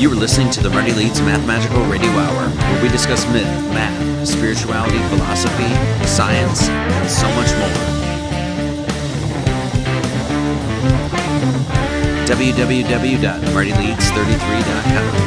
You are listening to the Marty Leeds Mathemagical Radio Hour, where we discuss myth, math, spirituality, philosophy, science, and so much more. www.martyleeds33.com.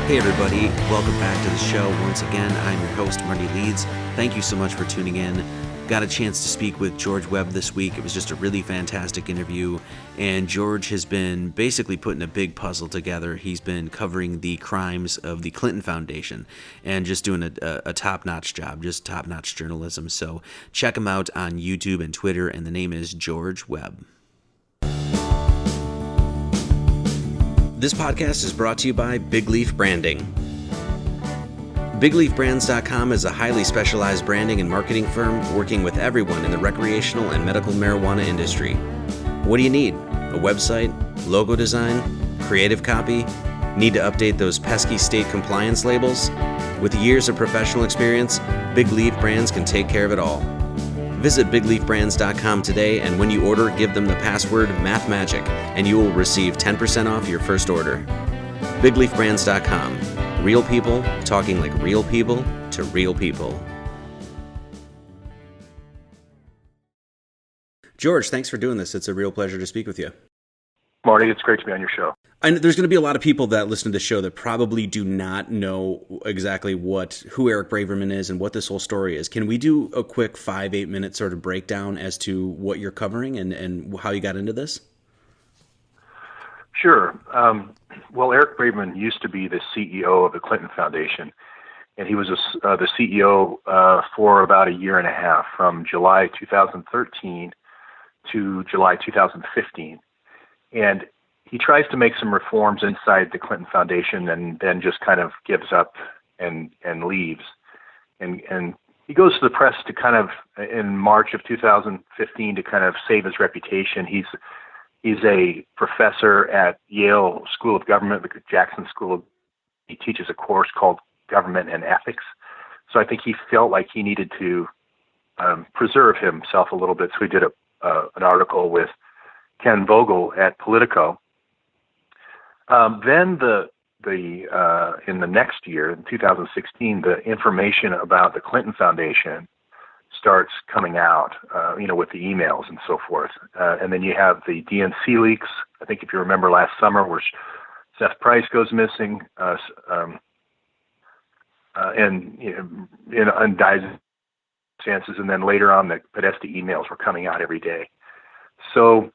Hey everybody, welcome back to the show. Once again, I'm your host, Marty Leeds. Thank you so much for tuning in. Got a chance to speak with George Webb this week. It was just a really fantastic interview, and George has been basically putting a big puzzle together. He's been covering the crimes of the Clinton Foundation and just doing a top-notch job, just top-notch journalism. So check him out on YouTube and Twitter, and the name is George Webb. This podcast is brought to you by Big Leaf Branding. BigLeafBrands.com is a highly specialized branding and marketing firm working with everyone in the recreational and medical marijuana industry. What do you need? A website, logo design, creative copy? Need to update those pesky state compliance labels? With years of professional experience, Big Leaf Brands can take care of it all. Visit BigLeafBrands.com today, and when you order, give them the password Mathemagic, and you will receive 10% off your first order. BigLeafBrands.com. Real people talking like real people to real people. George, thanks for doing this. It's a real pleasure to speak with you. Marty, it's great to be on your show. And there's going to be a lot of people that listen to the show that probably do not know exactly who Eric Braverman is and what this whole story is. Can we do a quick 5-8 minute sort of breakdown as to what you're covering and how you got into this? Sure. Well, Eric Braverman used to be the CEO of the Clinton Foundation, and he was the CEO for about a year and a half, from July 2013 to July 2015. And he tries to make some reforms inside the Clinton Foundation and then just kind of gives up and leaves. And he goes to the press to kind of, in March of 2015, to kind of save his reputation. He's a professor at Yale School of Government, the Jackson School. He teaches a course called Government and Ethics. So I think he felt like he needed to preserve himself a little bit. So he did an article with Ken Vogel at Politico. Then in the next year, in 2016, the information about the Clinton Foundation starts coming out, with the emails and so forth. And then you have the DNC leaks. I think if you remember last summer, where Seth Price goes missing, and dies in circumstances. And then later on, the Podesta emails were coming out every day. So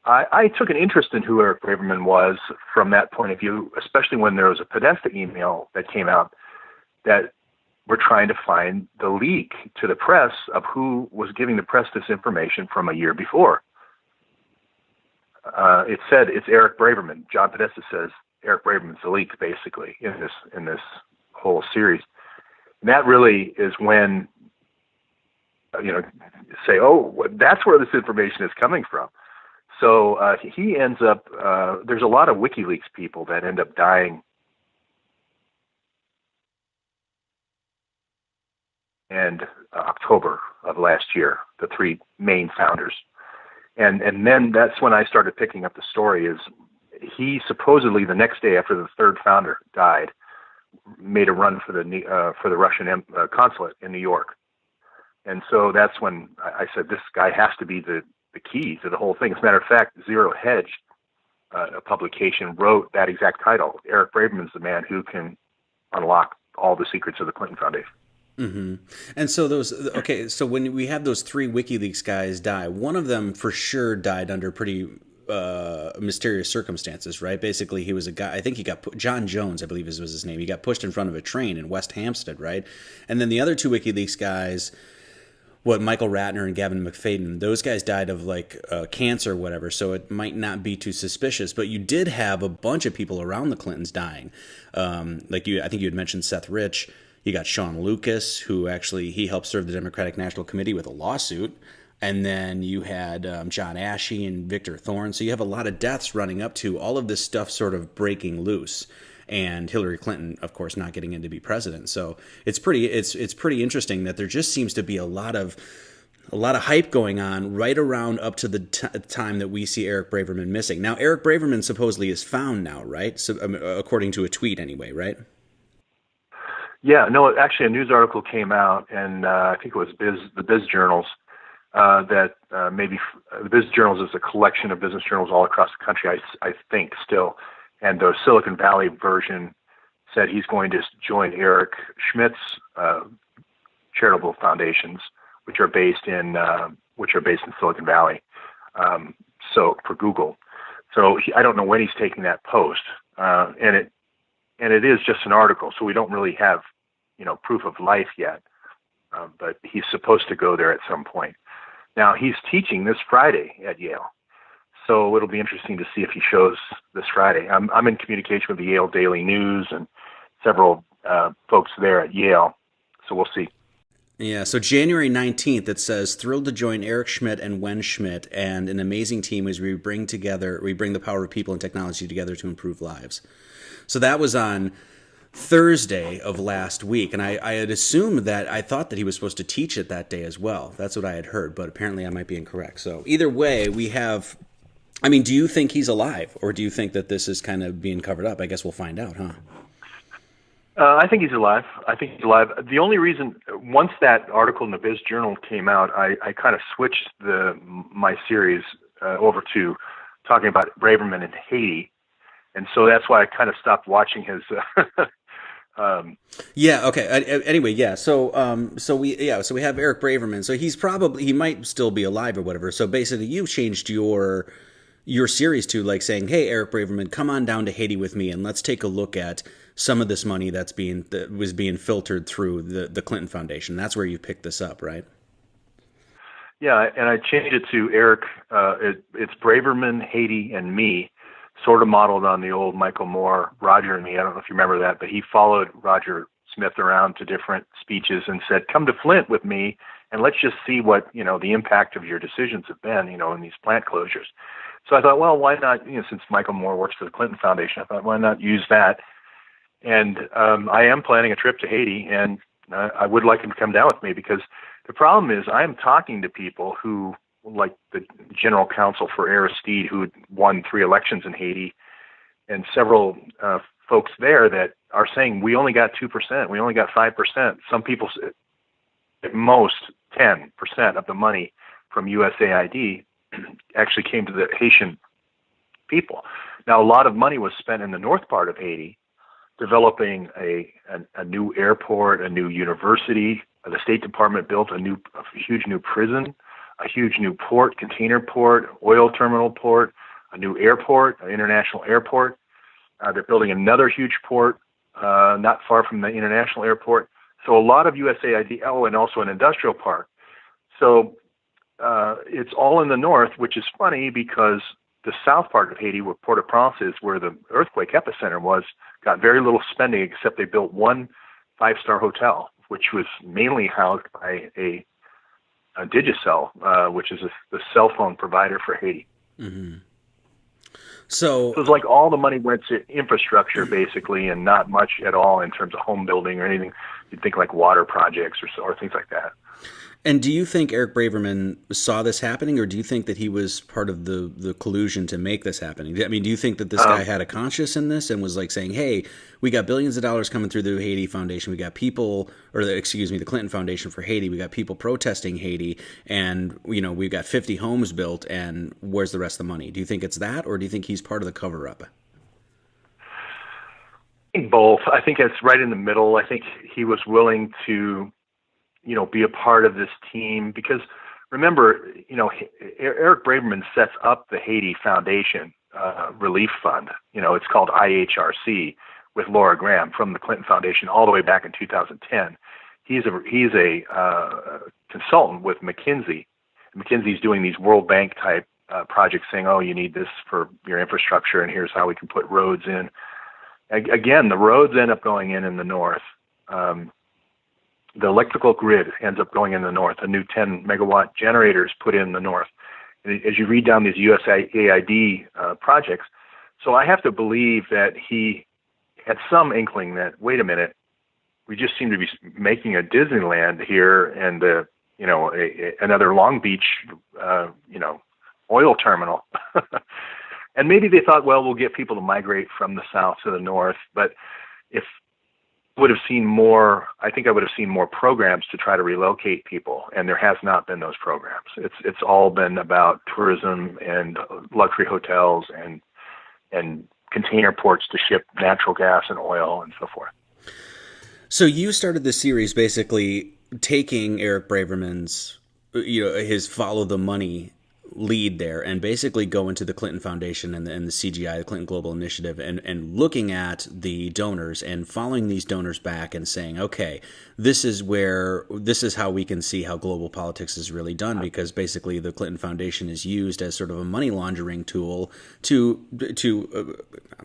I took an interest in who Eric Braverman was from that point of view, especially when there was a Podesta email that came out that we're trying to find the leak to the press of who was giving the press this information from a year before. It said it's Eric Braverman. John Podesta says Eric Braverman's the leak, basically, in this whole series. And that really is when say, that's where this information is coming from. So he ends up, there's a lot of WikiLeaks people that end up dying. And October of last year, the three main founders. And then that's when I started picking up the story. Is he supposedly the next day after the third founder died, made a run for the Russian consulate in New York. And so that's when I said, this guy has to be the key to the whole thing. As a matter of fact, Zero Hedge, a publication, wrote that exact title. Eric Braverman's the man who can unlock all the secrets of the Clinton Foundation. Mm-hmm. And so so when we had those three WikiLeaks guys die, one of them for sure died under pretty mysterious circumstances, right? Basically, he was a guy, I think he got John Jones, I believe was his name. He got pushed in front of a train in West Hampstead, right? And then the other two WikiLeaks guys, Michael Ratner and Gavin McFadden, those guys died of cancer or whatever, so it might not be too suspicious. But you did have a bunch of people around the Clintons dying. I think you had mentioned Seth Rich. You got Sean Lucas, who actually he helped serve the Democratic National Committee with a lawsuit. and then you had John Ashey and Victor Thorne. So you have a lot of deaths running up to all of this stuff sort of breaking loose, and Hillary Clinton, of course, not getting in to be president. So it's pretty interesting that there just seems to be a lot of hype going on right around up to the time that we see Eric Braverman missing. Now, Eric Braverman supposedly is found now, right? So, according to a tweet, anyway, right? Yeah, no, actually, a news article came out, and I think it was the Biz Journals. The Biz Journals is a collection of business journals all across the country, I think, still. And the Silicon Valley version said he's going to join Eric Schmidt's charitable foundations, which are based in Silicon Valley. So for Google, I don't know when he's taking that post, and it is just an article, so we don't really have proof of life yet. But he's supposed to go there at some point. Now he's teaching this Friday at Yale, so it'll be interesting to see if he shows this Friday. I'm in communication with the Yale Daily News and several folks there at Yale, so we'll see. Yeah, so January 19th, it says, thrilled to join Eric Schmidt and Wen Schmidt and an amazing team as we bring the power of people and technology together to improve lives. So that was on Thursday of last week, and I had assumed that, I thought that he was supposed to teach it that day as well. That's what I had heard, but apparently I might be incorrect. So either way, we have, do you think he's alive, or do you think that this is kind of being covered up? I guess we'll find out, huh? I think he's alive. The only reason, once that article in the Biz Journal came out, I kind of switched my series over to talking about Braverman in Haiti, and so that's why I kind of stopped watching his. Yeah. Okay. Anyway, yeah. So we have Eric Braverman. So he might still be alive or whatever. So basically, you've changed your series to like saying, "Hey, Eric Braverman, come on down to Haiti with me, and let's take a look at some of this money that was being filtered through the Clinton Foundation." That's where you picked this up, right? Yeah, and I changed it to Eric. It's Braverman, Haiti, and me, sort of modeled on the old Michael Moore, Roger and Me. I don't know if you remember that, but he followed Roger Smith around to different speeches and said, "Come to Flint with me, and let's just see what the impact of your decisions have been, in these plant closures." So I thought, well, why not? Since Michael Moore works for the Clinton Foundation, I thought, why not use that? And I am planning a trip to Haiti, and I would like him to come down with me, because the problem is I'm talking to people who, like the general counsel for Aristide, who had won 3 elections in Haiti, and several folks there that are saying, we only got 2%, we only got 5%. Some people, at most 10% of the money from USAID actually came to the Haitian people. Now, a lot of money was spent in the north part of Haiti, developing a new airport, a new university. The State Department built a huge new prison, a huge new port, container port, oil terminal port, a new airport, an international airport. They're building another huge port not far from the international airport. So a lot of USAID, and also an industrial park. So it's all in the north, which is funny because the south part of Haiti, where Port-au-Prince is, where the earthquake epicenter was, got very little spending, except they built one 5-star hotel, which was mainly housed by a Digicel, which is the cell phone provider for Haiti. Mm-hmm. So it was like all the money went to infrastructure, basically, and not much at all in terms of home building or anything. You'd think like water projects or things like that. And do you think Eric Braverman saw this happening, or do you think that he was part of the collusion to make this happen? I mean, do you think that this guy had a conscience in this and was like saying, hey, we got billions of dollars coming through the Haiti Foundation. We got people, the Clinton Foundation for Haiti. We got people protesting Haiti, and, we've got 50 homes built, and where's the rest of the money? Do you think it's that, or do you think he's part of the cover-up? I think both. I think it's right in the middle. I think he was willing to be a part of this team, because remember, Eric Braverman sets up the Haiti Foundation Relief Fund. It's called IHRC, with Laura Graham from the Clinton Foundation all the way back in 2010. He's a consultant with McKinsey. McKinsey's doing these World Bank type projects, saying, "Oh, you need this for your infrastructure, and here's how we can put roads in." Again, the roads end up going in the north. the electrical grid ends up going in the north. A new 10 megawatt generator is put in the north. And as you read down these USAID projects, so I have to believe that he had some inkling that, wait a minute, we just seem to be making a Disneyland here and another Long Beach, oil terminal. And maybe they thought, well, we'll get people to migrate from the south to the north. But if would have seen more, I think I would have seen more programs to try to relocate people, and there has not been those programs. It's all been about tourism and luxury hotels and container ports to ship natural gas and oil and so forth. So you started the series basically taking Eric Braverman's, his follow the money lead there, and basically go into the Clinton Foundation and the CGI, the Clinton Global Initiative, and looking at the donors and following these donors back and saying, okay, this is how we can see how global politics is really done, because basically the Clinton Foundation is used as sort of a money laundering tool to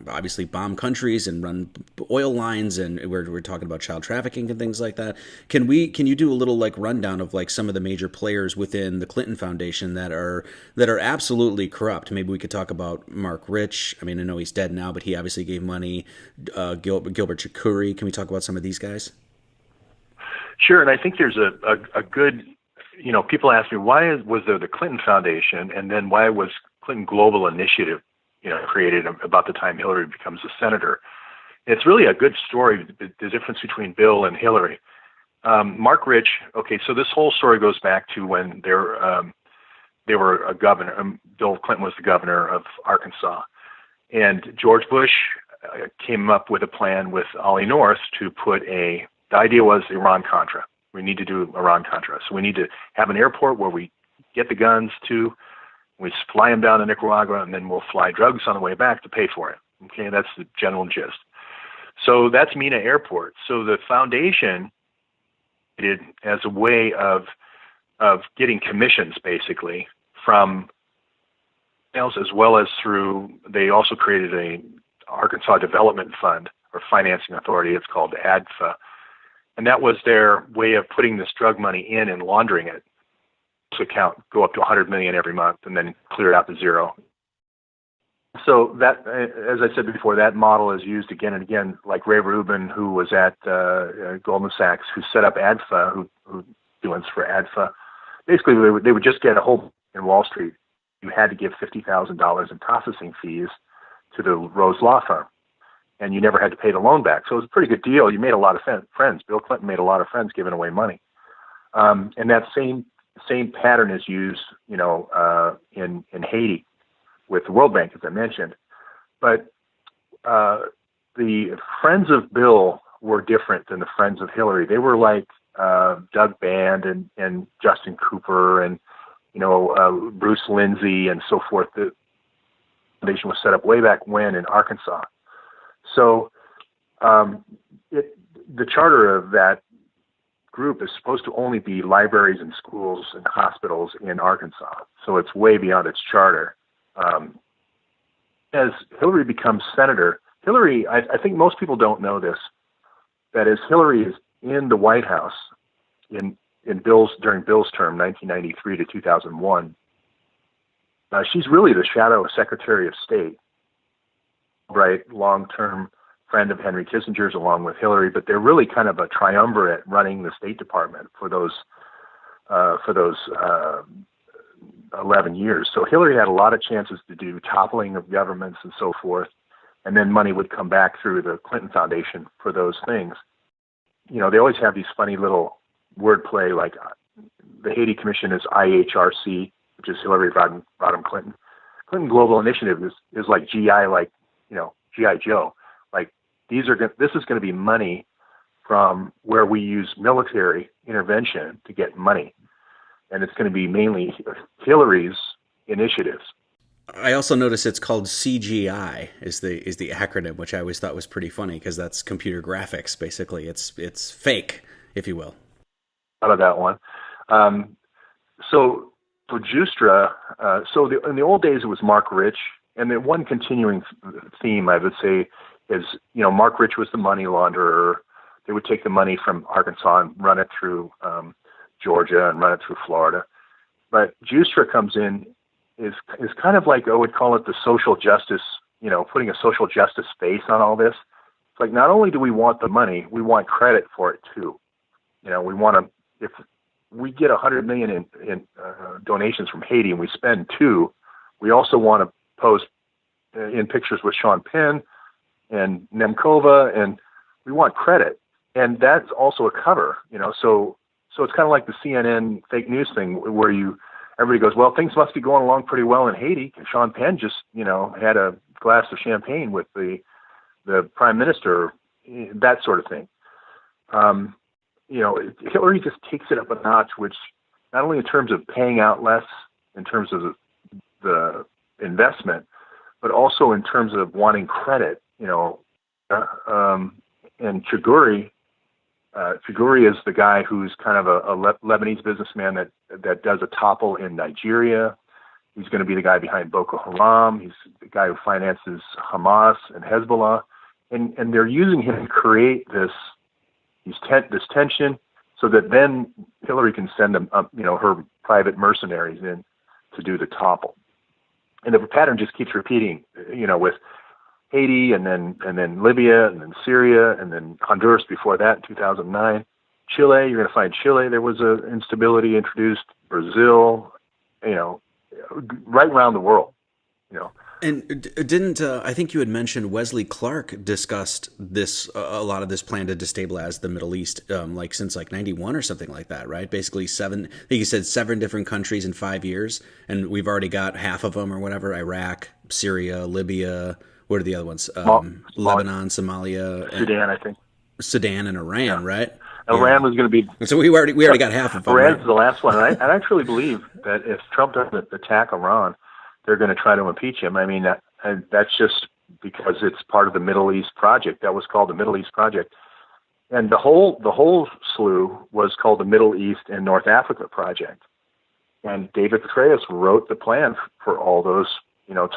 obviously bomb countries and run oil lines, and we're talking about child trafficking and things like that. Can you do a little rundown of some of the major players within the Clinton Foundation that are absolutely corrupt? Maybe we could talk about Mark Rich. I mean, I know he's dead now, but he obviously gave money. Gilbert Chakoury. Can we talk about some of these guys? Sure, and I think there's a good, people ask me, why was there the Clinton Foundation, and then why was Clinton Global Initiative, created about the time Hillary becomes a senator? It's really a good story, the difference between Bill and Hillary. Mark Rich, okay, so this whole story goes back to when they were a governor. Bill Clinton was the governor of Arkansas, and George Bush came up with a plan with Ollie North to put the idea was Iran-Contra. We need to do Iran-Contra. So we need to have an airport where we get the guns to, we fly them down to Nicaragua, and then we'll fly drugs on the way back to pay for it. Okay, that's the general gist. So that's Mina Airport. So the foundation did as a way of getting commissions, basically, from sales, as well as they also created a Arkansas Development Fund, or Financing Authority, it's called ADFA. And that was their way of putting this drug money in and laundering it. To account, go up to $100 million every month and then clear it out to zero. So that, as I said before, that model is used again and again, like Ray Rubin, who was at Goldman Sachs, who set up ADFA, who doing for ADFA. Basically, they would just get a whole in Wall Street. You had to give $50,000 in processing fees to the Rose Law Firm, and you never had to pay the loan back. So it was a pretty good deal. You made a lot of friends. Bill Clinton made a lot of friends giving away money. And that same pattern is used, in Haiti with the World Bank, as I mentioned. But the friends of Bill were different than the friends of Hillary. They were like Doug Band and Justin Cooper and Bruce Lindsay and so forth. The foundation was set up way back when in Arkansas. So the charter of that group is supposed to only be libraries and schools and hospitals in Arkansas. So it's way beyond its charter. As Hillary becomes senator, I think most people don't know this, that as Hillary is in the White House during Bill's term, 1993 to 2001, she's really the shadow Secretary of State, right? Long-term friend of Henry Kissinger's along with Hillary, but they're really kind of a triumvirate running the State Department for those 11 years. So Hillary had a lot of chances to do toppling of governments and so forth, and then money would come back through the Clinton Foundation for those things. They always have these funny little wordplay, like the Haiti Commission is IHRC, which is Hillary Rodham Clinton. Clinton Global Initiative is like GI, G.I. Joe. Like this is going to be money from where we use military intervention to get money. And it's going to be mainly Hillary's initiatives. I also noticed it's called CGI is the acronym, which I always thought was pretty funny because that's computer graphics. Basically, it's fake, if you will. Out of that one. So for Justra, in the old days it was Mark Rich, and the one continuing theme I would say is Mark Rich was the money launderer. they would take the money from Arkansas and run it through Georgia and run it through Florida. But Justra comes in is kind of like, I would call it the social justice, putting a social justice face on all this. It's like, not only do we want the money, we want credit for it too. We want to, if we get $100 million in donations from Haiti and we spend $2 million, we also want to post in pictures with Sean Penn and Nemkova, and we want credit. And that's also a cover, so it's kind of like the CNN fake news thing where everybody goes, well, things must be going along pretty well in Haiti. Sean Penn just, had a glass of champagne with the prime minister, that sort of thing. Hillary just takes it up a notch, which not only in terms of paying out less, in terms of the investment, but also in terms of wanting credit, and Chaguri is the guy who's kind of a Lebanese businessman that does a topple in Nigeria. He's going to be the guy behind Boko Haram. He's the guy who finances Hamas and Hezbollah. And they're using him to create this tension so that then Hillary can send them her private mercenaries in to do the topple. And the pattern just keeps repeating, with Haiti and then Libya and then Syria and then Honduras before that in 2009. Chile, you're going to find Chile, there was a instability introduced. Brazil, right around the world, And didn't I think you had mentioned Wesley Clark discussed a lot of this plan to destabilize the Middle East, since 91 or something like that, right? Basically I think he said 7 different countries in 5 years, and we've already got half of them or whatever: Iraq, Syria, Libya. What are the other ones? Lebanon, Somalia, Sudan, I think. Sudan and Iran, right? Iran was going to be. So we already got half of them. Iran's right? the last one. And I actually believe that if Trump doesn't attack Iran, they're going to try to impeach him. I mean, that's just because it's part of the Middle East Project. That was called the Middle East Project, and the whole slew was called the Middle East and North Africa Project. And David Petraeus wrote the plan for all those,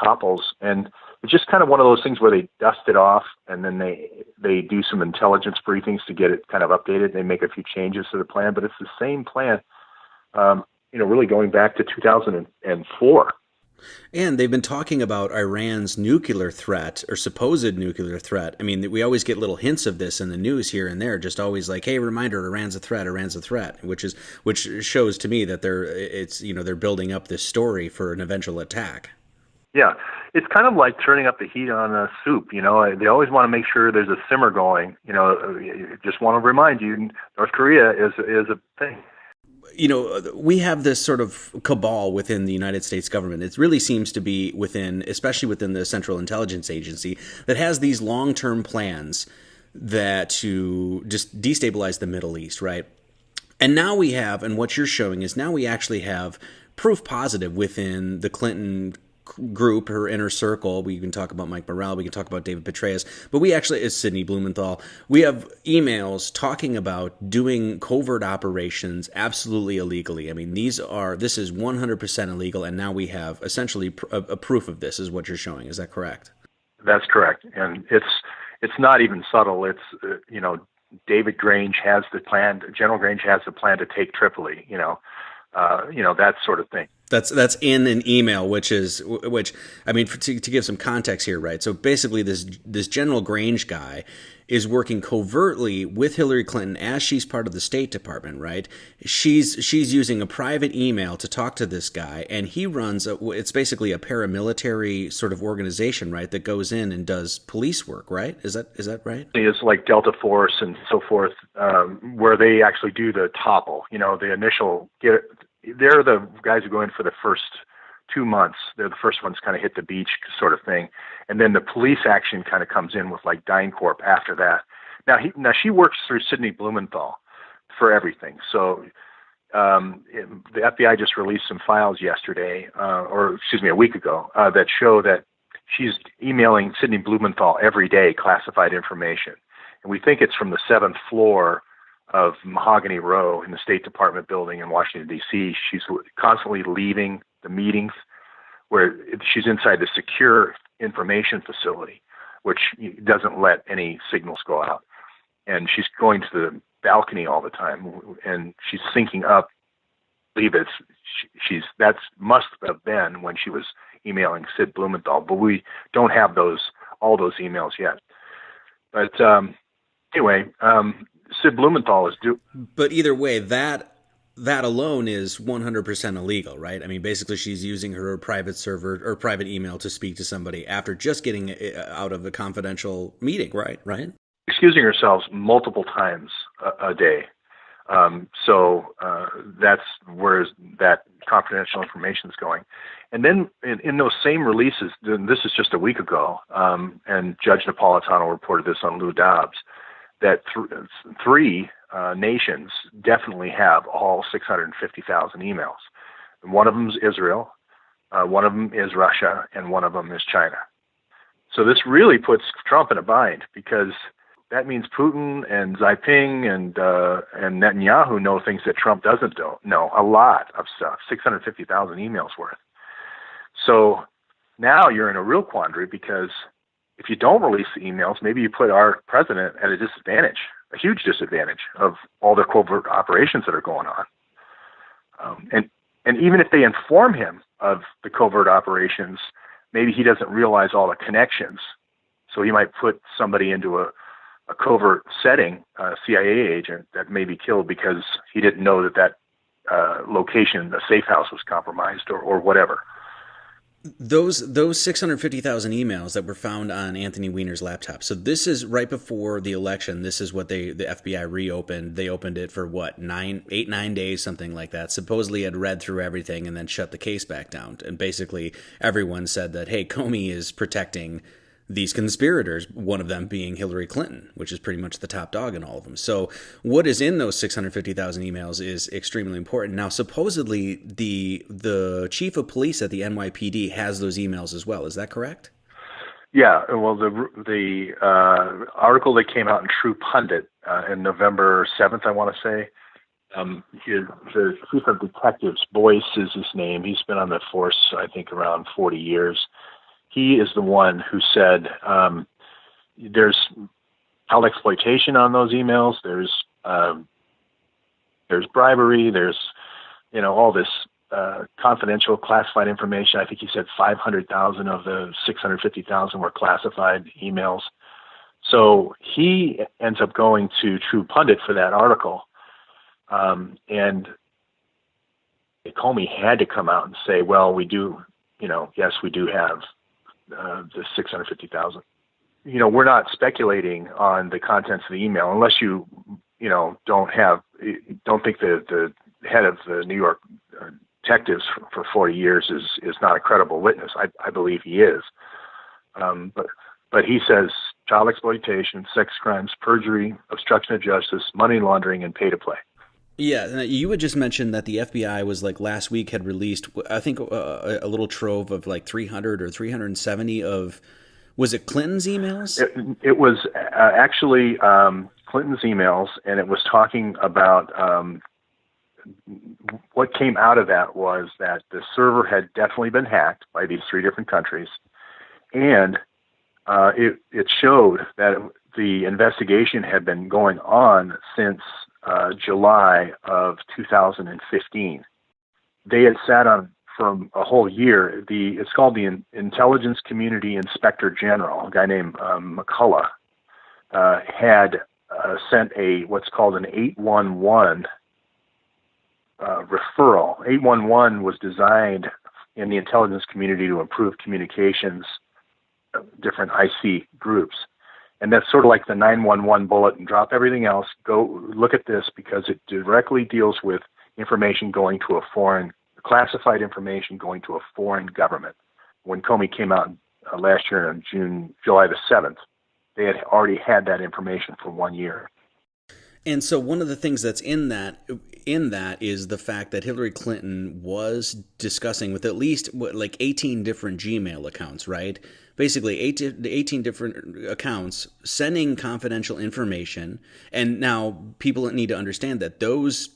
topples. And it's just kind of one of those things where they dust it off, and then they do some intelligence briefings to get it kind of updated. They make a few changes to the plan, but it's the same plan, really going back to 2004. And they've been talking about Iran's nuclear threat or supposed nuclear threat. I mean, we always get little hints of this in the news here and there, just always like, hey, reminder, Iran's a threat, which shows to me that they're building up this story for an eventual attack. Yeah, it's kind of like turning up the heat on a soup. They always want to make sure there's a simmer going. Just want to remind you, North Korea is a thing. We have this sort of cabal within the United States government. It really seems to be especially within the Central Intelligence Agency, that has these long-term plans that to just destabilize the Middle East, right? And now and what you're showing is now we actually have proof positive within the Clinton group, her inner circle. We can talk about Mike Morrell, we can talk about David Petraeus, but it's Sidney Blumenthal. We have emails talking about doing covert operations absolutely illegally. I mean, this is 100% illegal, and now we have essentially a proof of this, is what you're showing. Is that correct? That's correct, and it's not even subtle. It's David Grange has the plan. General Grange has the plan to take Tripoli. That sort of thing. That's in an email, which I mean, to give some context here, right? So basically, this General Grange guy is working covertly with Hillary Clinton as she's part of the State Department, right? She's using a private email to talk to this guy, and he runs it's basically a paramilitary sort of organization, right? That goes in and does police work, right? Is that right? It's like Delta Force and so forth, where they actually do the topple. The initial they're the guys who go in for the first 2 months. They're the first ones kind of hit the beach sort of thing. And then the police action kind of comes in with like DynCorp after that. Now she works through Sidney Blumenthal for everything. So the FBI just released some files yesterday, a week ago, that show that she's emailing Sidney Blumenthal every day classified information. And we think it's from the 7th floor of Mahogany Row in the State Department building in Washington, D.C. She's constantly leaving the meetings where she's inside the secure information facility, which doesn't let any signals go out. and she's going to the balcony all the time, and she's syncing up. I believe that's must have been when she was emailing Sid Blumenthal, but we don't have all those emails yet. But anyway, Sid Blumenthal is But either way, that alone is 100% illegal, right? I mean, basically, she's using her private server or private email to speak to somebody after just getting out of a confidential meeting, right? Right? excusing herself multiple times a day. That's where that confidential information is going. And then in those same releases, this is just a week ago, and Judge Napolitano reported this on Lou Dobbs, that three nations definitely have all 650,000 emails. And one of them is Israel, one of them is Russia, and one of them is China. So this really puts Trump in a bind, because that means Putin and Xi Jinping and Netanyahu know things that Trump doesn't know. A lot of stuff, 650,000 emails worth. So now you're in a real quandary, because if you don't release the emails, maybe you put our president at a disadvantage, a huge disadvantage of all the covert operations that are going on. And even if they inform him of the covert operations, maybe he doesn't realize all the connections. So he might put somebody into a covert setting, a CIA agent, that may be killed because he didn't know that location, the safe house, was compromised or whatever. Those 650,000 emails that were found on Anthony Weiner's laptop. So this is right before the election. This is what the FBI reopened. They opened it for what, 9 days, something like that. Supposedly had read through everything and then shut the case back down. And basically everyone said that, hey, Comey is protecting these conspirators, one of them being Hillary Clinton, which is pretty much the top dog in all of them. So what is in those 650,000 emails is extremely important. Now, supposedly the chief of police at the NYPD has those emails as well. Is that correct? Yeah. Well, the article that came out in True Pundit in November 7th, I want to say, the chief of detectives, Boyce is his name. He's been on the force, I think, around 40 years. He is the one who said there's child exploitation on those emails. There's bribery. There's all this confidential, classified information. I think he said 500,000 of the 650,000 were classified emails. So he ends up going to True Pundit for that article, and Comey had to come out and say, "Well, we do. Yes, we do have." The 650,000. We're not speculating on the contents of the email unless you don't think the head of the New York detectives for 40 years is not a credible witness. I believe he is. But he says child exploitation, sex crimes, perjury, obstruction of justice, money laundering, and pay to play. Yeah, you had just mentioned that the FBI was last week had released, I think, a little trove of 300 or 370 of, was it Clinton's emails? It was actually Clinton's emails, and it was talking about what came out of that was that the server had definitely been hacked by these three different countries, and it showed that the investigation had been going on since July of 2015. They had sat on for a whole year. It's called the Intelligence Community Inspector General, a guy named McCullough, had sent what's called an 811 referral. 811 was designed in the intelligence community to improve communications of different IC groups. And that's sort of like the 911 bullet, and drop everything else. Go look at this, because it directly deals with information going to classified information going to a foreign government. When Comey came out last year on July the 7th, they had already had that information for 1 year. And so one of the things that's in that is the fact that Hillary Clinton was discussing with at least 18 different Gmail accounts, right? Basically 18 different accounts sending confidential information. And now people need to understand that those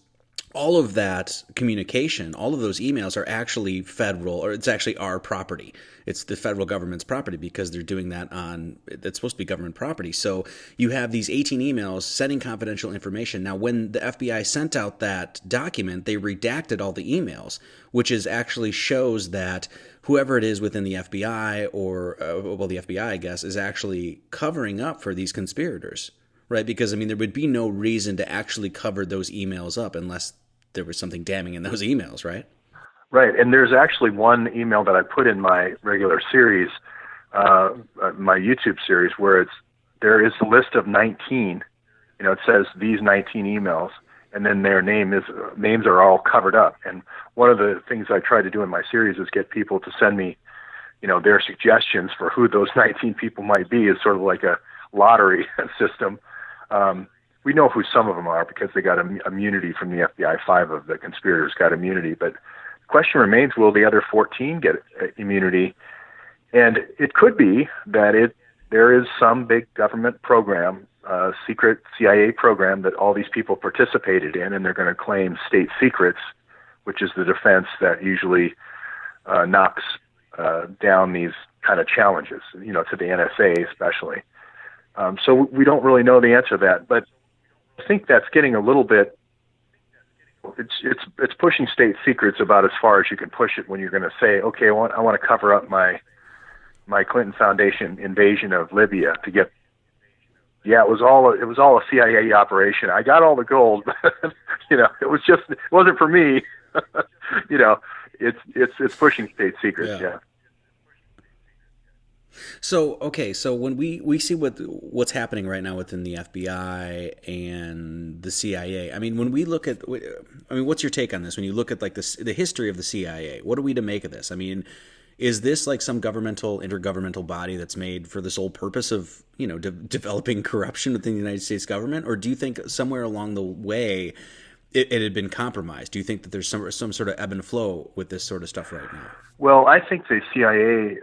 all of that communication, all of those emails are actually federal, or it's actually our property. It's the federal government's property because they're doing that on, that's supposed to be government property. So you have these 18 emails sending confidential information. Now, when the FBI sent out that document, they redacted all the emails, which is actually shows that whoever it is within the FBI or, well, the FBI, I guess, is actually covering up for these conspirators. Right, because I mean, there would be no reason to actually cover those emails up unless there was something damning in those emails, right? Right, and there's actually one email that I put in my regular series, my YouTube series, where there is a list of 19. It says these 19 emails, and then their names are all covered up. And one of the things I try to do in my series is get people to send me, their suggestions for who those 19 people might be. Is sort of like a lottery system. We know who some of them are because they got immunity from the FBI. 5 of the conspirators got immunity, but the question remains, will the other 14 get immunity? And it could be that there is some big government program, secret CIA program that all these people participated in, and they're going to claim state secrets, which is the defense that usually knocks down these kind of challenges, to the NSA especially. So we don't really know the answer to that, but I think that's getting a little bit. It's pushing state secrets about as far as you can push it when you're going to say, okay, I want to cover up my Clinton Foundation invasion of Libya to get. Yeah, it was all a CIA operation. I got all the gold, but it wasn't for me. It's pushing state secrets. Yeah. So okay, so when we see what's happening right now within the FBI and the CIA, I mean, when we look at, I mean, what's your take on this? When you look at like the history of the CIA, what are we to make of this? I mean, is this like some intergovernmental body that's made for the sole purpose of developing corruption within the United States government, or do you think somewhere along the way it had been compromised? Do you think that there's some sort of ebb and flow with this sort of stuff right now? Well, I think the CIA,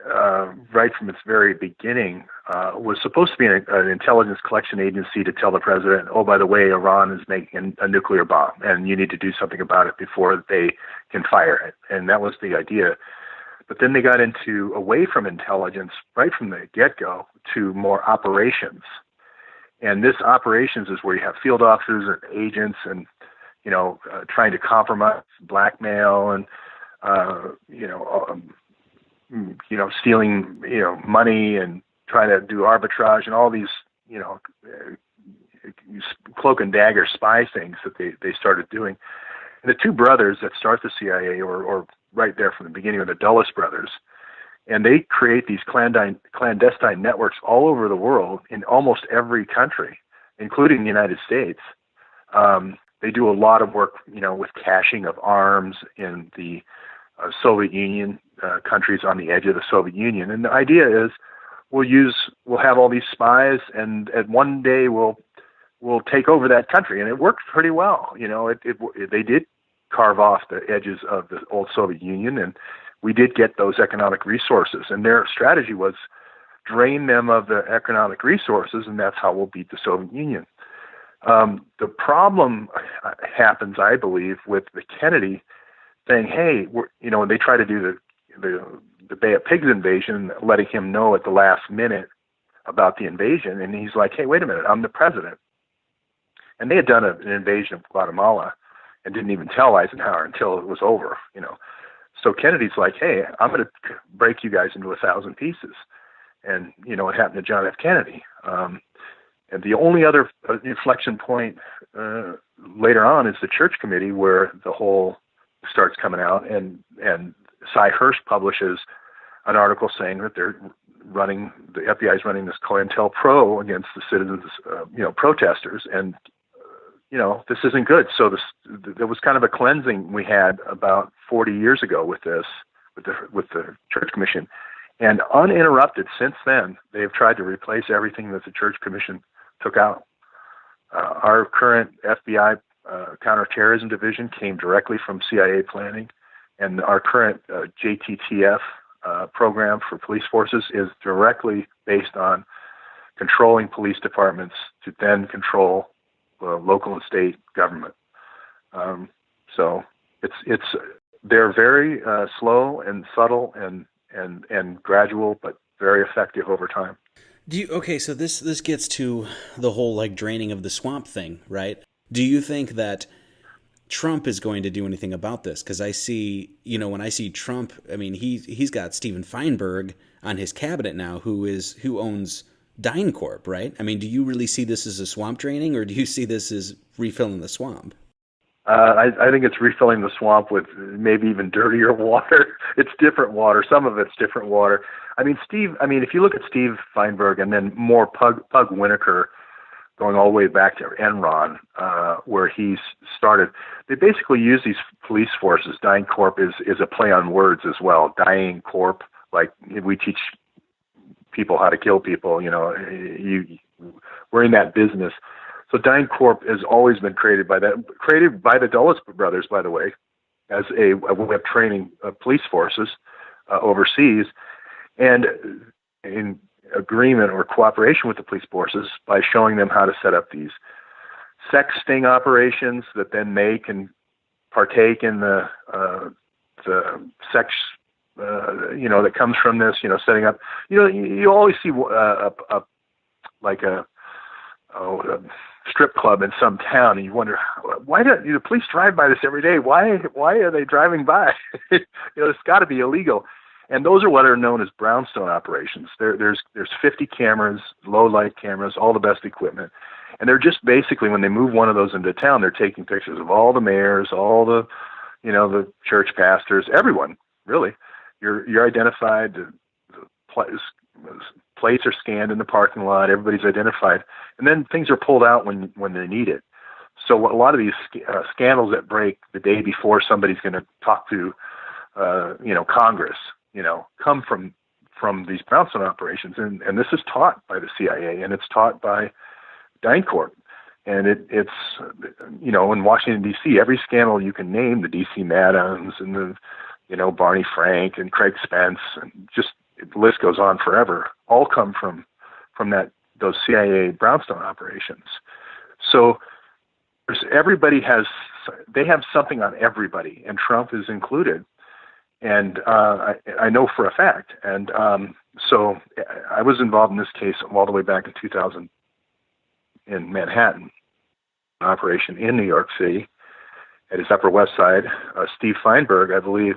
right from its very beginning, was supposed to be an intelligence collection agency to tell the president, oh, by the way, Iran is making a nuclear bomb, and you need to do something about it before they can fire it. And that was the idea. But then they got away from intelligence right from the get-go to more operations. And this operations is where you have field officers and agents and, trying to compromise, blackmail, and stealing, money and trying to do arbitrage and all these, cloak and dagger spy things that they started doing. And the 2 brothers that start the CIA, or right there from the beginning, are the Dulles brothers, and they create these clandestine networks all over the world in almost every country, including the United States. They do a lot of work, with caching of arms in the Soviet Union, countries on the edge of the Soviet Union. And the idea is we'll have all these spies, and one day we'll take over that country. And it worked pretty well. They did carve off the edges of the old Soviet Union, and we did get those economic resources. And their strategy was drain them of the economic resources, and that's how we'll beat the Soviet Union. The problem happens, I believe, with the Kennedy saying, hey, when they try to do the Bay of Pigs invasion, letting him know at the last minute about the invasion, and he's like, hey, wait a minute, I'm the president. And they had done an invasion of Guatemala and didn't even tell Eisenhower until it was over, So Kennedy's like, hey, I'm going to break you guys into 1,000 pieces. And, it happened to John F. Kennedy. And the only other inflection point later on is the Church Committee, where the whole starts coming out, and Cy Hirsch publishes an article saying that the FBI is running this COINTELPRO against the citizens, protesters, and this isn't good. So there was kind of a cleansing we had about 40 years ago with the Church Commission, and uninterrupted since then, they've tried to replace everything that the Church Commission took out. Our current FBI counterterrorism division came directly from CIA planning, and our current JTTF program for police forces is directly based on controlling police departments to then control local and state government. So they're very slow and subtle and gradual, but very effective over time. Okay, so this gets to the whole like draining of the swamp thing, right? Do you think that Trump is going to do anything about this? Because I see, when I see Trump, I mean, he's got Steven Feinberg on his cabinet now, who owns DynCorp, right? I mean, do you really see this as a swamp draining, or do you see this as refilling the swamp? I think it's refilling the swamp with maybe even dirtier water. It's different water. Some of it's different water. I mean, if you look at Steve Feinberg and then more Pug Winokur, going all the way back to Enron, where he's started, they basically use these police forces. DynCorp is a play on words as well. Dying Corp, like we teach people how to kill people. We're in that business. So DynCorp has always been created by the Dulles brothers, by the way, as a way of training police forces overseas, and in agreement or cooperation with the police forces by showing them how to set up these sex sting operations that then they can partake in the sex, that comes from this, setting up. You always see a strip club in some town, and you wonder why do the police drive by this every day? Why are they driving by? It's got to be illegal. And those are what are known as brownstone operations. There's 50 cameras, low light cameras, all the best equipment, and they're just basically, when they move one of those into town, they're taking pictures of all the mayors, all the the church pastors, everyone really. You're identified. The plates are scanned in the parking lot. Everybody's identified, and then things are pulled out when they need it. So a lot of these scandals that break the day before somebody's going to talk to, Congress, come from these brownstone operations, and this is taught by the CIA and it's taught by DynCorp, and it's in Washington D.C. every scandal you can name, the D.C. Madams and the Barney Frank and Craig Spence, and just the list goes on forever, all come from those CIA brownstone operations. So they have something on everybody, and Trump is included. And I know for a fact. And so I was involved in this case all the way back in 2000 in Manhattan, an operation in New York City at his Upper West Side. Steve Feinberg, I believe,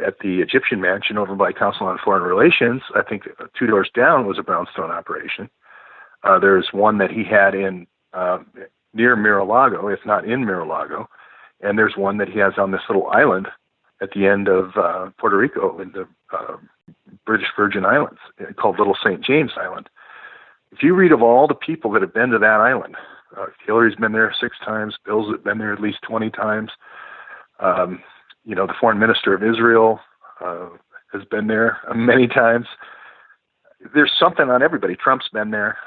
at the Egyptian Mansion over by Council on Foreign Relations, I think 2 doors down, was a brownstone operation. There's one that he had in near Mar-a-Lago, if not in Mar-a-Lago, and there's one that he has on this little island at the end of Puerto Rico in the British Virgin Islands, called Little St. James Island. If you read of all the people that have been to that island, Hillary's been there 6 times, Bill's been there at least 20 times. The foreign minister of Israel has been there many times. There's something on everybody. Trump's been there.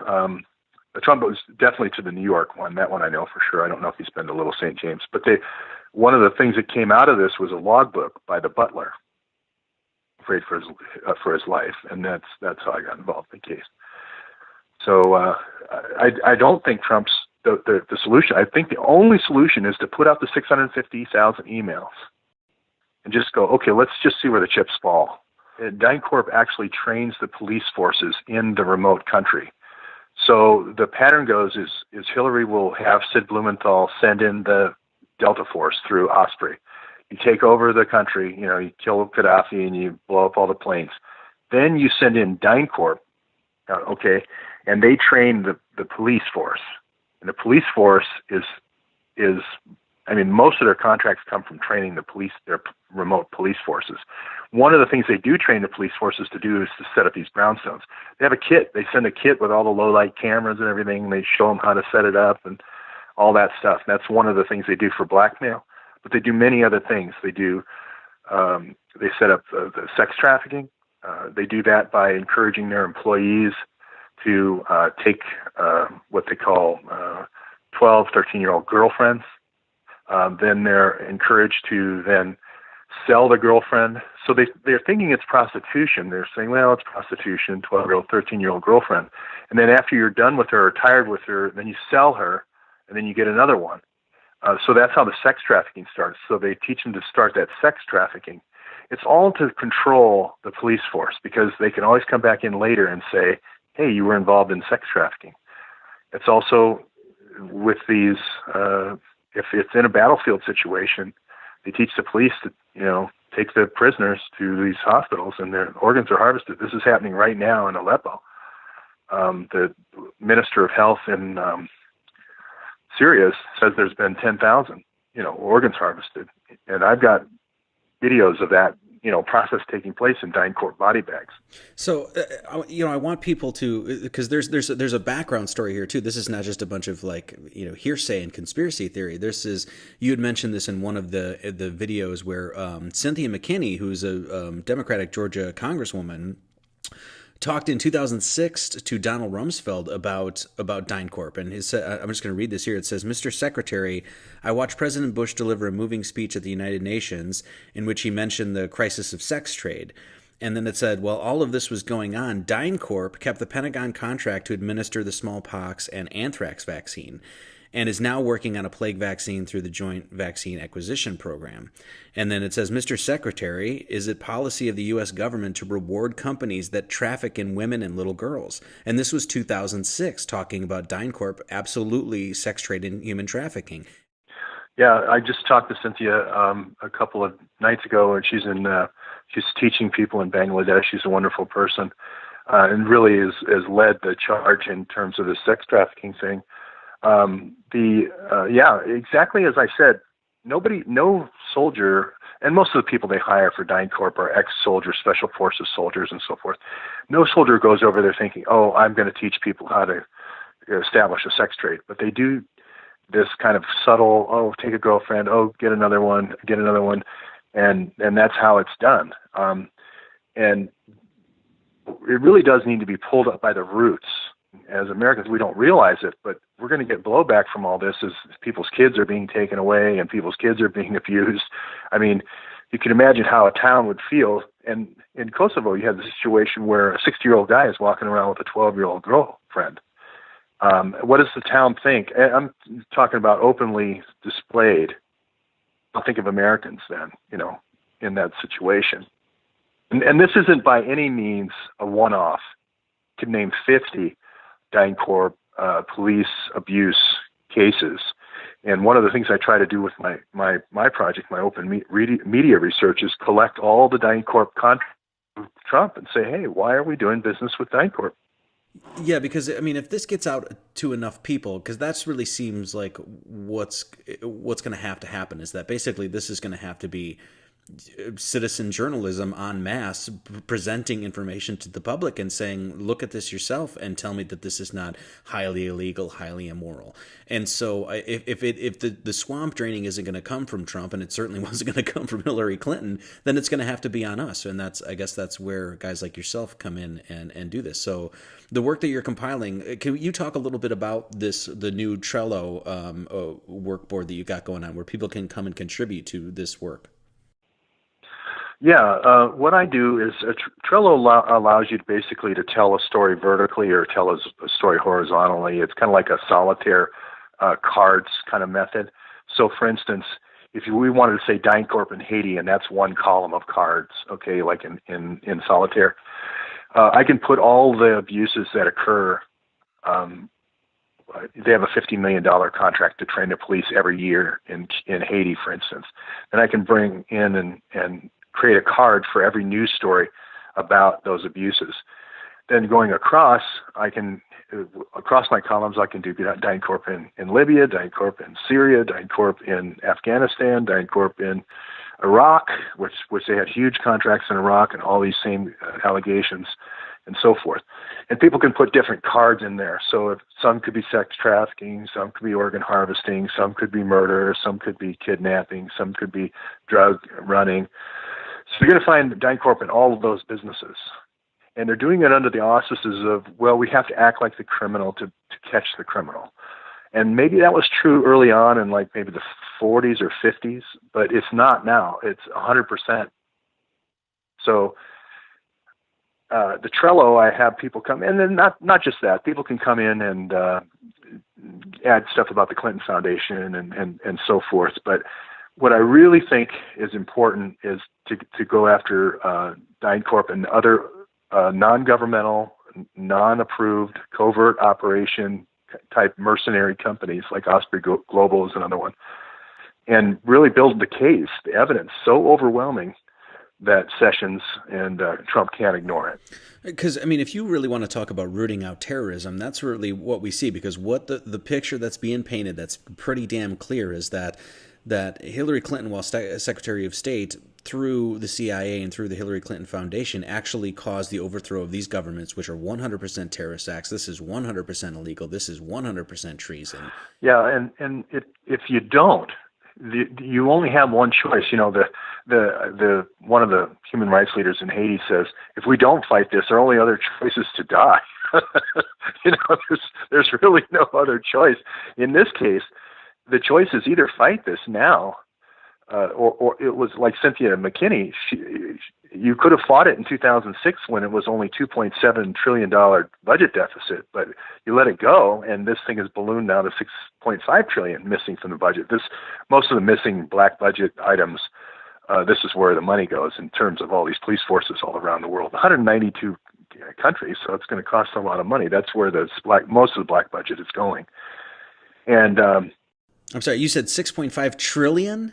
Trump was definitely to the New York one. That one I know for sure. I don't know if he's been to Little St. James. But one of the things that came out of this was a logbook by the butler, afraid for his life, and that's how I got involved in the case. So I don't think Trump's the solution. I think the only solution is to put out the 650,000 emails and just go, okay, let's just see where the chips fall. And DynCorp actually trains the police forces in the remote country. So the pattern goes is Hillary will have Sid Blumenthal send in the Delta Force through Osprey. You take over the country, you kill Gaddafi and you blow up all the planes. Then you send in DynCorp, okay, and they train the police force. And the police force is most of their contracts come from training their remote police forces. One of the things they do train the police forces to do is to set up these brownstones. They have a kit. They send a kit with all the low light cameras and everything, and they show them how to set it up and all that stuff. And that's one of the things they do for blackmail. But they do many other things. They do. They set up the sex trafficking. They do that by encouraging their employees to take what they call 12, 13-year-old girlfriends. Then they're encouraged to then sell the girlfriend. So they're thinking it's prostitution. They're saying, well, it's prostitution, 12-year-old, 13-year-old girlfriend. And then after you're done with her or tired with her, then you sell her, and then you get another one. So that's how the sex trafficking starts. So they teach them to start that sex trafficking. It's all to control the police force, because they can always come back in later and say, hey, you were involved in sex trafficking. It's also with these, if it's in a battlefield situation, they teach the police to, take the prisoners to these hospitals and their organs are harvested. This is happening right now in Aleppo. The Minister of Health in Syria says there's been 10,000, organs harvested. And I've got videos of that, process taking place in DynCorp body bags. So, I want people to, because there's a background story here too. This is not just a bunch of hearsay and conspiracy theory. This is, you had mentioned this in one of the videos where Cynthia McKinney, who's a Democratic Georgia congresswoman, talked in 2006 to Donald Rumsfeld about DynCorp, and I'm just going to read this here. It says, "Mr. Secretary, I watched President Bush deliver a moving speech at the United Nations in which he mentioned the crisis of sex trade." And then it said, while all of this was going on, DynCorp kept the Pentagon contract to administer the smallpox and anthrax vaccine, and is now working on a plague vaccine through the Joint Vaccine Acquisition Program. And then it says, Mr. Secretary, is it policy of the U.S. government to reward companies that traffic in women and little girls? And this was 2006, talking about DynCorp absolutely sex trade and human trafficking. Yeah, I just talked to Cynthia a couple of nights ago, and she's teaching people in Bangladesh. She's a wonderful person, and really has led the charge in terms of the sex trafficking thing. Exactly as I said, no soldier, and most of the people they hire for DynCorp are ex-soldiers, special forces soldiers, and so forth. No soldier goes over there thinking, "Oh, I'm going to teach people how to establish a sex trade." But they do this kind of subtle, "Oh, take a girlfriend. Oh, get another one. And that's how it's done. And it really does need to be pulled up by the roots. As Americans, we don't realize it, but we're going to get blowback from all this as people's kids are being taken away and people's kids are being abused. I mean, you can imagine how a town would feel. And in Kosovo, you had the situation where a 60-year-old guy is walking around with a 12-year-old girlfriend. What does the town think? I'm talking about openly displayed. I'll think of Americans then, in that situation. And this isn't by any means a one-off. You can name 50 DynCorp police abuse cases. And one of the things I try to do with my project, my open media research, is collect all the DynCorp contracts with Trump and say, hey, why are we doing business with DynCorp? Yeah, because I mean, if this gets out to enough people, because that's really seems like what's going to happen is that basically this is going to have to be citizen journalism en masse, presenting information to the public and saying, look at this yourself and tell me that this is not highly illegal, highly immoral. And so if the swamp draining isn't going to come from Trump, and it certainly wasn't going to come from Hillary Clinton, then it's going to have to be on us. And I guess that's where guys like yourself come in and do this. So the work that you're compiling, can you talk a little bit about the new Trello work board that you got going on, where people can come and contribute to this work? Yeah, what I do is Trello allows you basically to tell a story vertically or tell a story horizontally. It's kind of like a solitaire cards kind of method. So, for instance, if we wanted to say DynCorp in Haiti, and that's one column of cards, okay, like in solitaire, I can put all the abuses that occur. They have a $50 million contract to train the police every year in Haiti, for instance. And I can bring in and create a card for every news story about those abuses. Then going across, across my columns, I can do DynCorp in Libya, DynCorp in Syria, DynCorp in Afghanistan, DynCorp in Iraq, which they had huge contracts in Iraq and all these same allegations and so forth. And people can put different cards in there. So if some could be sex trafficking, some could be organ harvesting, some could be murder, some could be kidnapping, some could be drug running. So you're going to find DynCorp in all of those businesses. And they're doing it under the auspices of, well, we have to act like the criminal to catch the criminal. And maybe that was true early on in like maybe the 40s or 50s, but it's not now. It's 100%. So the Trello, I have people come, and then not just that, people can come in and add stuff about the Clinton Foundation and so forth. But what I really think is important is to go after DynCorp and other non-governmental, non-approved, covert operation type mercenary companies like Osprey Global is another one, and really build the case, the evidence so overwhelming that Sessions and Trump can't ignore it. Because, I mean, if you really want to talk about rooting out terrorism, that's really what we see. Because what the picture that's being painted that's pretty damn clear is that Hillary Clinton, while Secretary of State, through the CIA and through the Hillary Clinton Foundation, actually caused the overthrow of these governments, which are 100% terrorist acts. This is 100% illegal. This is 100% treason. Yeah, and if you don't, you only have one choice. You know, the one of the human rights leaders in Haiti says, if we don't fight this, our only other choice is to die. You know, there's really no other choice. In this case, the choice is either fight this now, or it was like Cynthia McKinney. You could have fought it in 2006 when it was only $2.7 trillion budget deficit, but you let it go, and this thing has ballooned now to $6.5 trillion missing from the budget. Most of the missing black budget items, this is where the money goes in terms of all these police forces all around the world. 192 countries, so it's going to cost a lot of money. That's where most of the black budget is going. And I'm sorry, you said 6.5 trillion?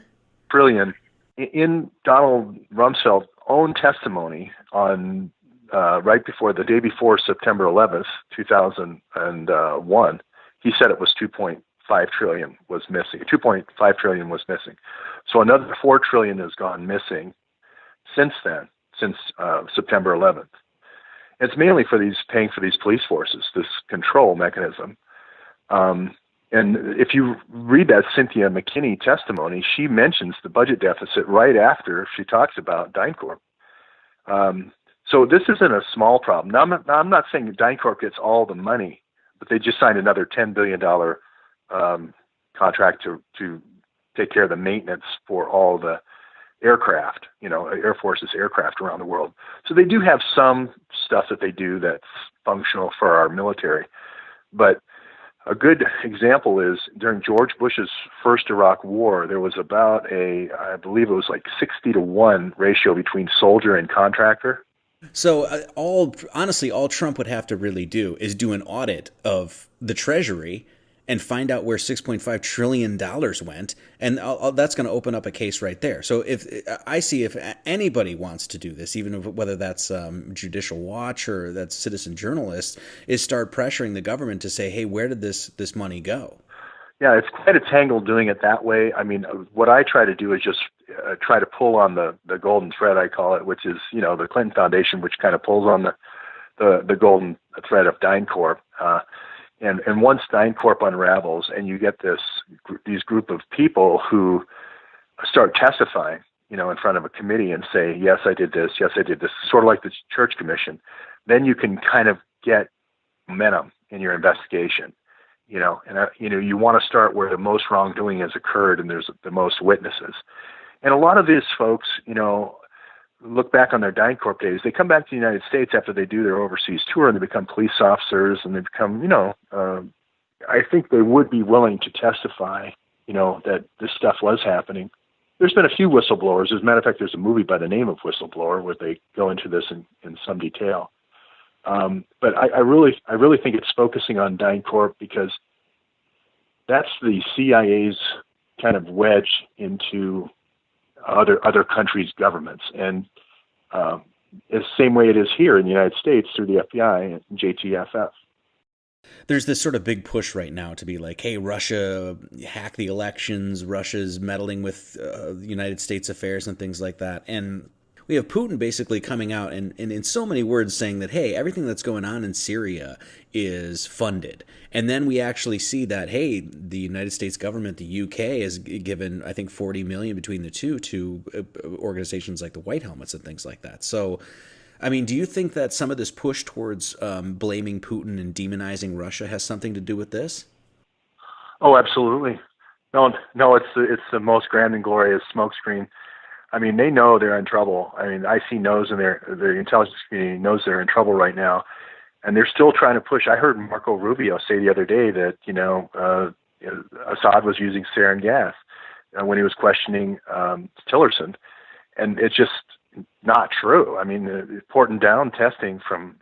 Trillion. In Donald Rumsfeld's own testimony on the day before September 11th, 2001, he said it was 2.5 trillion was missing. 2.5 trillion was missing. So another 4 trillion has gone missing since then, since September 11th. It's mainly for paying for these police forces, this control mechanism. And if you read that Cynthia McKinney testimony, she mentions the budget deficit right after she talks about DynCorp. So this isn't a small problem. Now, I'm not saying DynCorp gets all the money, but they just signed another $10 billion contract to take care of the maintenance for all the aircraft, Air Force's aircraft around the world. So they do have some stuff that they do that's functional for our military. But a good example is during George Bush's first Iraq war, there was about I believe it was like 60-1 ratio between soldier and contractor. So honestly, all Trump would have to really do is do an audit of the Treasury and find out where $6.5 trillion went, and that's going to open up a case right there. So if anybody wants to do this, even whether that's Judicial Watch or that's citizen journalists, is start pressuring the government to say, hey, where did this money go? Yeah, it's quite a tangle doing it that way. I mean, what I try to do is just try to pull on the golden thread, I call it, which is, the Clinton Foundation, which kind of pulls on the golden thread of DynCorp. And once DynCorp unravels and you get these group of people who start testifying, in front of a committee and say, yes, I did this, sort of like the Church Commission, then you can kind of get momentum in your investigation, and you want to start where the most wrongdoing has occurred and there's the most witnesses. And a lot of these folks, look back on their DynCorp days. They come back to the United States after they do their overseas tour and they become police officers and they become, I think they would be willing to testify, that this stuff was happening. There's been a few whistleblowers. As a matter of fact, there's a movie by the name of Whistleblower where they go into this in some detail. But I really think it's focusing on DynCorp because that's the CIA's kind of wedge into other countries' governments, and it's the same way it is here in the United States through the FBI and JTFF. There's this sort of big push right now to be like, hey, Russia hacked the elections, Russia's meddling with the United States affairs and things like that. And we have Putin basically coming out and in so many words saying that, hey, everything that's going on in Syria is funded. And then we actually see that, hey, the United States government, the UK, has given, I think, $40 million between the two to organizations like the White Helmets and things like that. So, I mean, do you think that some of this push towards blaming Putin and demonizing Russia has something to do with this? Oh, absolutely. No, it's the most grand and glorious smokescreen. I mean, they know they're in trouble. I mean, IC knows, and the intelligence community knows they're in trouble right now, and they're still trying to push. I heard Marco Rubio say the other day that Assad was using sarin gas when he was questioning Tillerson, and it's just not true. I mean, the Porton Down testing from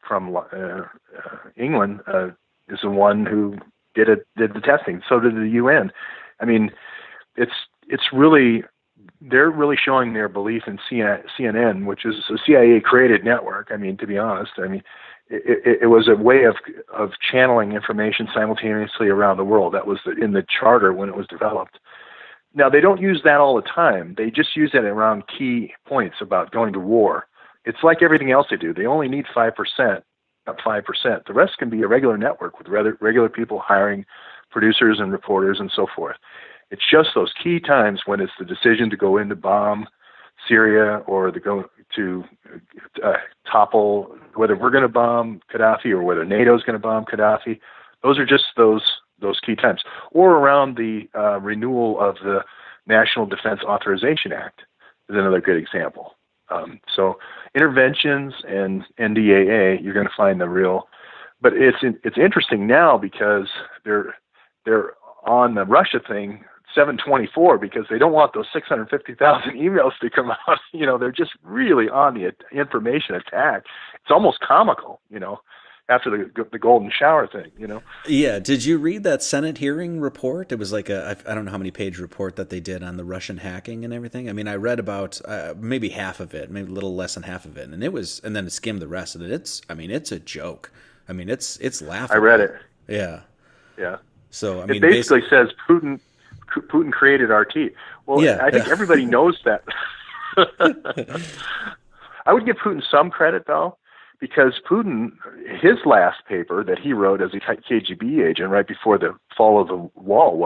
England is the one who did the testing. So did the UN. I mean, it's really, they're really showing their belief in CNN, which is a CIA created network. I mean, to be honest, I mean, it was a way of channeling information simultaneously around the world. That was in the charter when it was developed. Now, they don't use that all the time. They just use it around key points about going to war. It's like everything else they do. They only need 5%, not 5%. The rest can be a regular network with regular people hiring producers and reporters and so forth. It's just those key times when it's the decision to go in to bomb Syria or to go to topple, whether we're going to bomb Gaddafi or whether NATO is going to bomb Gaddafi. Those are just those key times. Or around the renewal of the National Defense Authorization Act is another good example. So interventions and NDAA, you're going to find the real, but it's interesting now because they're on the Russia thing 7/24 because they don't want those 650,000 emails to come out. They're just really on the information attack. It's almost comical, after the golden shower thing, Yeah. Did you read that Senate hearing report? It was like I don't know how many page report that they did on the Russian hacking and everything. I mean, I read about maybe half of it, maybe a little less than half of it. And then skimmed the rest of it. It's a joke. I mean, it's laughable. I read it. Yeah. Yeah. So, I mean, it basically says Putin created RT. Well, yeah, I think everybody knows that. I would give Putin some credit though, because Putin, his last paper that he wrote as a KGB agent right before the fall of the wall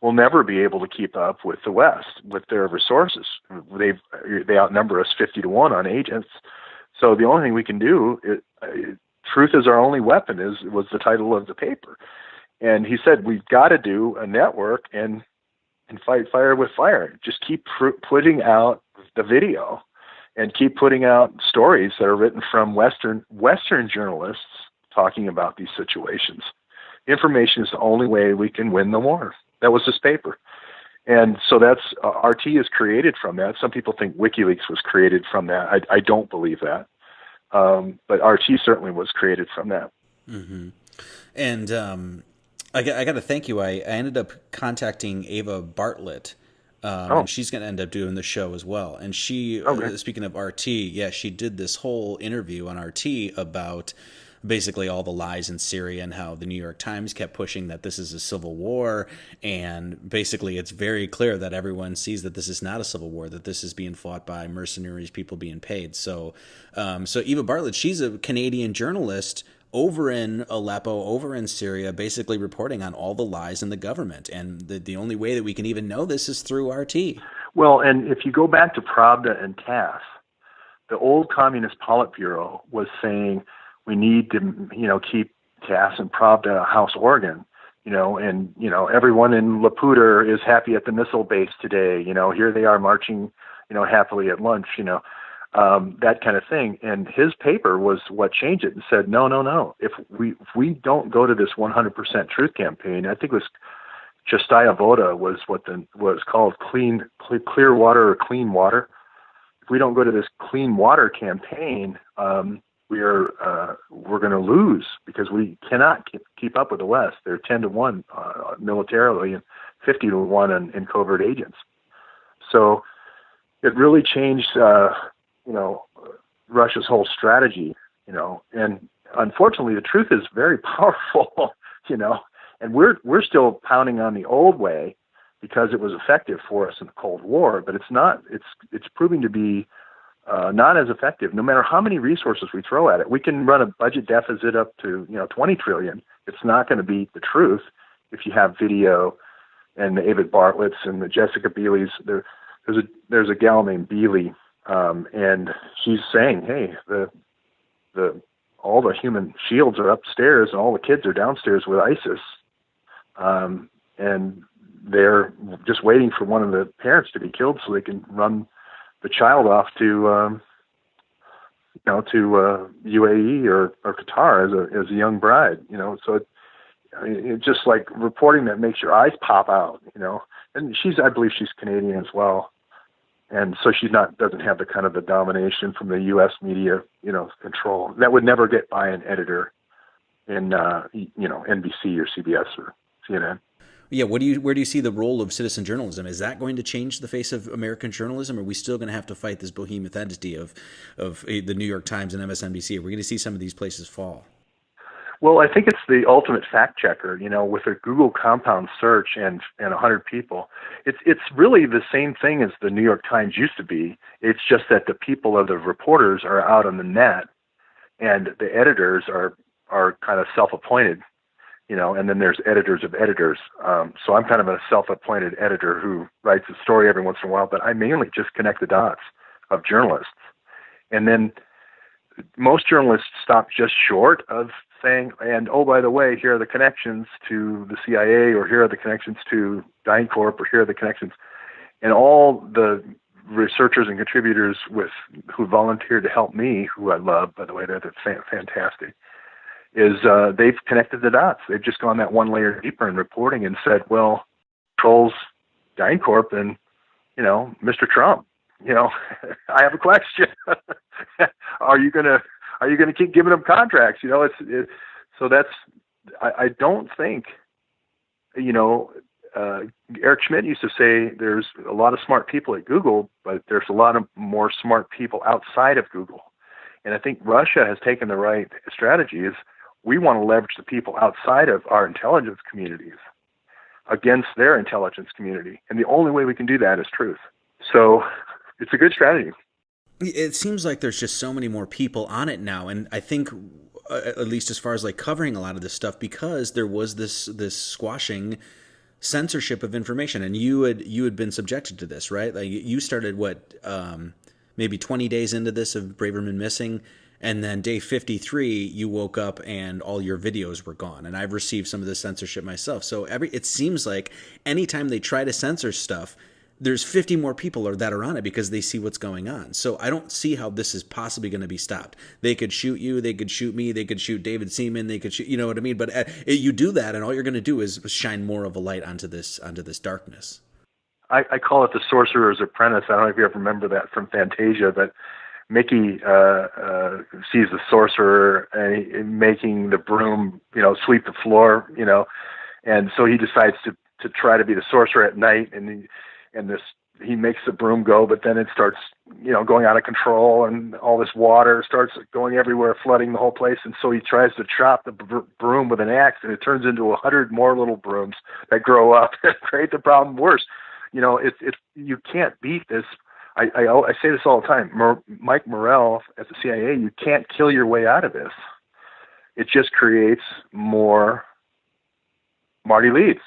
will never be able to keep up with the West, with their resources. They outnumber us 50-1 on agents. So the only thing we can do, truth is our only weapon, was the title of the paper. And he said, we've got to do a network and fight fire with fire. Just keep putting out the video and keep putting out stories that are written from Western journalists talking about these situations. Information is the only way we can win the war. That was his paper. And so that's RT is created from that. Some people think WikiLeaks was created from that. I don't believe that. But RT certainly was created from that. Mm-hmm. And I got to thank you. I ended up contacting Ava Bartlett. And she's going to end up doing the show as well. And she, speaking of RT, she did this whole interview on RT about basically all the lies in Syria and how the New York Times kept pushing that this is a civil war. And basically it's very clear that everyone sees that this is not a civil war, that this is being fought by mercenaries, people being paid. So Eva Bartlett, she's a Canadian journalist over in Aleppo, over in Syria, basically reporting on all the lies in the government. And the only way that we can even know this is through RT. Well, and if you go back to Pravda and TASS, the old Communist Politburo was saying we need to, keep TASS and Pravda a house organ, and, everyone in Laputa is happy at the missile base today. Here they are marching, happily at lunch, that kind of thing. And his paper was what changed it and said, no. If we don't go to this 100% truth campaign, I think it was Chastaya Voda was was called clear water or clean water. If we don't go to this clean water campaign, we're going to lose because we cannot keep up with the West. They're 10-1 militarily and 50-1 in covert agents. So it really changed, Russia's whole strategy, and unfortunately the truth is very powerful, and we're still pounding on the old way because it was effective for us in the Cold War, but it's proving to be not as effective. No matter how many resources we throw at it, we can run a budget deficit up to 20 trillion. It's not going to beat the truth if you have video and the David Bartlett's and the Jessica Beely's. There's a gal named Beely, and she's saying, hey, all the human shields are upstairs and all the kids are downstairs with ISIS, and they're just waiting for one of the parents to be killed so they can run the child off to UAE or Qatar as a young bride. So it's just like reporting that makes your eyes pop out. And I believe she's Canadian as well, and so doesn't have the kind of the domination from the U.S. media, control that would never get by an editor in NBC or CBS or CNN. Yeah, where do you see the role of citizen journalism? Is that going to change the face of American journalism? Or are we still going to have to fight this behemoth entity of the New York Times and MSNBC? Are we going to see some of these places fall? Well, I think it's the ultimate fact checker. With a Google compound search and 100 people, it's really the same thing as the New York Times used to be. It's just that the people of the reporters are out on the net, and the editors are kind of self-appointed. And then there's editors of editors. So I'm kind of a self-appointed editor who writes a story every once in a while, but I mainly just connect the dots of journalists. And then most journalists stop just short of saying, and oh, by the way, here are the connections to the CIA, or here are the connections to DynCorp, or here are the connections. And all the researchers and contributors who volunteered to help me, who I love, by the way, they're fantastic, is they've connected the dots. They've just gone that one layer deeper in reporting and said, well, trolls DynCorp and, Mr. Trump, I have a question. Are you gonna keep giving them contracts? So that's, I don't think, Eric Schmidt used to say there's a lot of smart people at Google, but there's a lot of more smart people outside of Google. And I think Russia has taken the right strategy. Is we want to leverage the people outside of our intelligence communities against their intelligence community. And the only way we can do that is truth. So it's a good strategy. It seems like there's just so many more people on it now. And I think, at least as far as like covering a lot of this stuff, because there was this squashing censorship of information, and you had been subjected to this, right? Like you started maybe 20 days into this of Braverman Missing, and then day 53 you woke up and all your videos were gone. And I've received some of this censorship myself. So it seems like anytime they try to censor stuff, there's 50 more people that are on it because they see what's going on. So I don't see how this is possibly going to be stopped. They could shoot you, they could shoot me, they could shoot David Seaman, they could shoot, you know what I mean? But you do that, and all you're going to do is shine more of a light onto this darkness. I call it the Sorcerer's Apprentice. I don't know if you ever remember that from Fantasia, but Mickey sees the sorcerer making the broom, sweep the floor, and so he decides to try to be the sorcerer at night, and he makes the broom go, but then it starts, going out of control, and all this water starts going everywhere, flooding the whole place. And so he tries to chop the broom with an axe, and it turns into 100 more little brooms that grow up and create the problem worse. You can't beat this. I say this all the time. Mike Morrell at the CIA, you can't kill your way out of this. It just creates more Marty Leeds,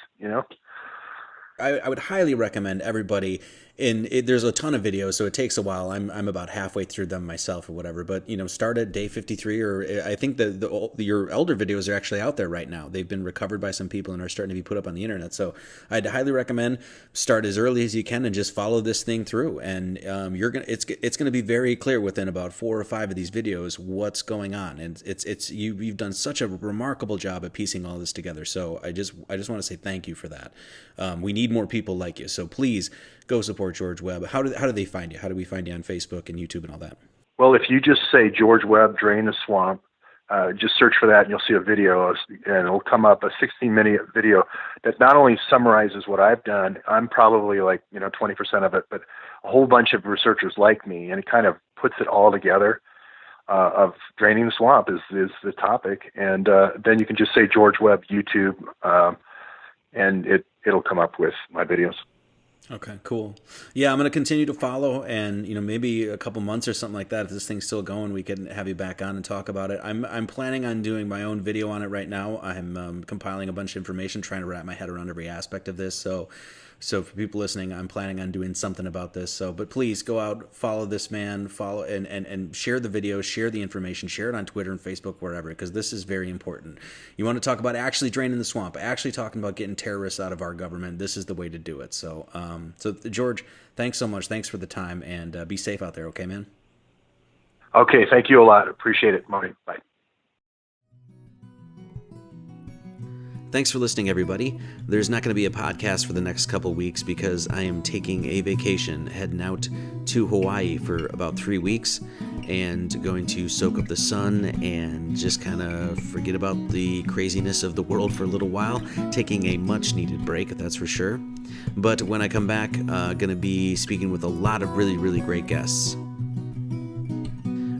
I would highly recommend everybody. There's a ton of videos, so it takes a while. I'm about halfway through them myself or whatever. But start at day 53, or I think your elder videos are actually out there right now. They've been recovered by some people and are starting to be put up on the internet. So I'd highly recommend start as early as you can and just follow this thing through. And it's gonna be very clear within about 4 or 5 of these videos what's going on. And you've done such a remarkable job at piecing all this together. So I just want to say thank you for that. We need more people like you. So please go support George Webb. How do they find you? How do we find you on Facebook and YouTube and all that? Well, if you just say George Webb, Drain the Swamp, just search for that and you'll see a video, and it'll come up, a 16-minute video that not only summarizes what I've done, I'm probably like 20% of it, but a whole bunch of researchers like me, and it kind of puts it all together. Of draining the swamp is the topic, and then you can just say George Webb YouTube, and it'll come up with my videos. Okay, cool. Yeah, I'm going to continue to follow, and maybe a couple months or something like that, if this thing's still going, we can have you back on and talk about it. I'm planning on doing my own video on it right now. I'm compiling a bunch of information, trying to wrap my head around every aspect of this. So So for people listening, I'm planning on doing something about this. So, but please go out, follow this man, follow and share the video, share the information, share it on Twitter and Facebook, wherever, because this is very important. You want to talk about actually draining the swamp, actually talking about getting terrorists out of our government. This is the way to do it. So, George, thanks so much. Thanks for the time, and be safe out there. Okay, man. Okay, thank you a lot. Appreciate it, Marty. Bye. Thanks for listening, everybody. There's not going to be a podcast for the next couple weeks because I am taking a vacation, heading out to Hawaii for about 3 weeks and going to soak up the sun and just kind of forget about the craziness of the world for a little while, taking a much-needed break, that's for sure. But when I come back, going to be speaking with a lot of really, really great guests.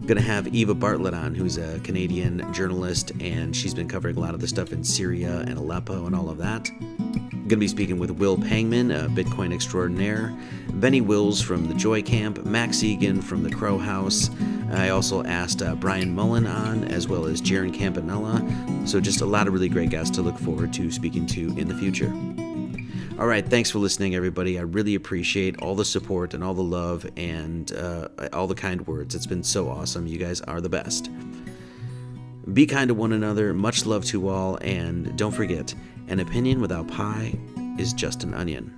Going to have Eva Bartlett on, who's a Canadian journalist, and she's been covering a lot of the stuff in Syria and Aleppo and all of that. Going to be speaking with Will Pangman, a Bitcoin extraordinaire, Benny Wills from the Joy Camp, Max Egan from the Crow House. I also asked Brian Mullen on, as well as Jaron Campanella. So just a lot of really great guests to look forward to speaking to in the future. All right, thanks for listening, everybody. I really appreciate all the support and all the love and all the kind words. It's been so awesome. You guys are the best. Be kind to one another. Much love to all. And don't forget, an opinion without pie is just an onion.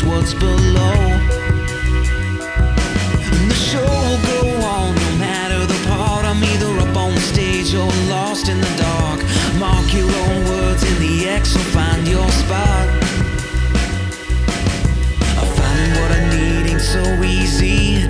What's below. And the show will go on, no matter the part. I'm either up on the stage or lost in the dark. Mark your own words in the X or find your spot. Finding what I need ain't so easy.